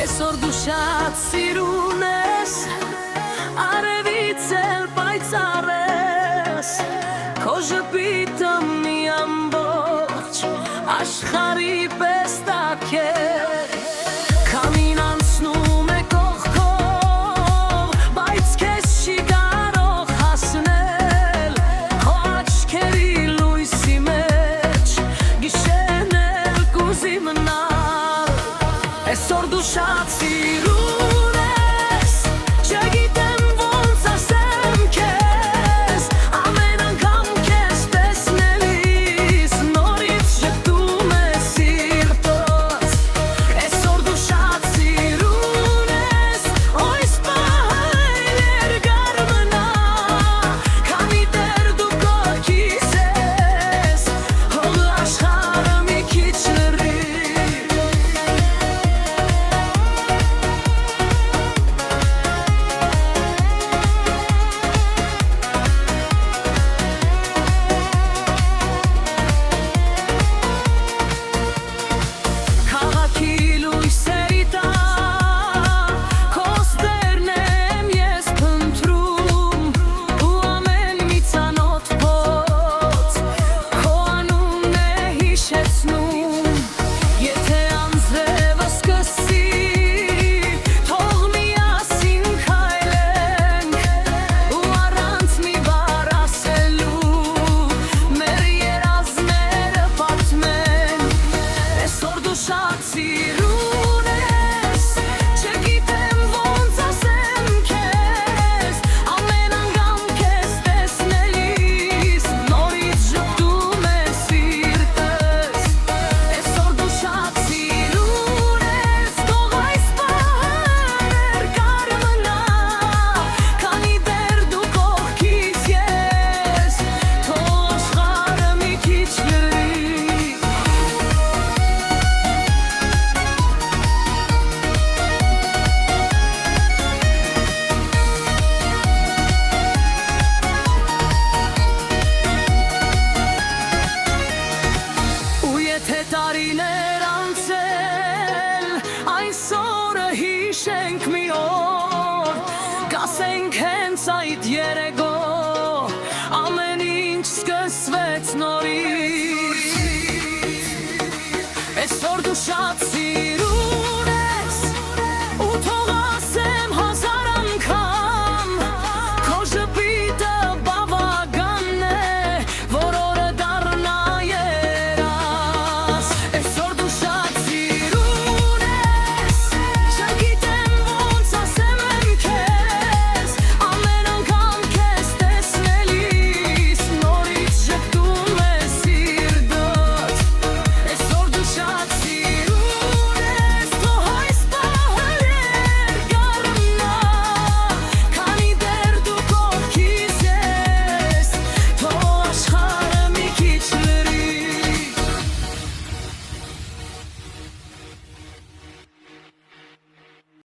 Այսօր դու շատ սիրուն ես, արևից էլ պայծառ ես, քո ժպիտը մի ամբողջ աշխարհի պես տաք է, քամին անցնում է կողքով, բայց քեզ չի կարող հասնել, քո աչքերի լույսի մեջ գիշերն էլ կուզի մնալ, այսօր դու շատ սիրուն ես, չգիտեմ ոնց ասեմ քեզ, ամեն անգամ քեզ տեսնելիս նորից ժպտում է սիրտս, այսօր դու շատ սիրուն ես, այս պահել երկար մնա, քանի դեռ դու կողքիս ես, հող աշխարհը մի քիչ լռի. Քաղաքի լույսերի տակ քո ստերն եմ ես փնտրում, ու ամեն մի ծանոթ փոց քո անունն է հիշեցնում, եթե անձրևը սկսի, թող միասին քայլենք, ու առանց մի բառ ասելու մեր երազները պատմենք, այսօր դու շատ սիրուն ես, չգիտեմ ոնց ասեմ քեզ, ամեն անգամ քեզ տեսնելիս նորից ժպտում է սիրտս, այսօր դու շատ սիրուն ես, թող այս պահել երկար մնա, քանի դեռ դու կողքիս ես, թող աշխարհը մի քիչ լռի. Ու եթե տարիներ անցել, այսօրը հիշենք մի օր, կասենք հենց այդ երեկո, ամեն ինչ սկսվեց նորից, այսօր դու շատ սիրուն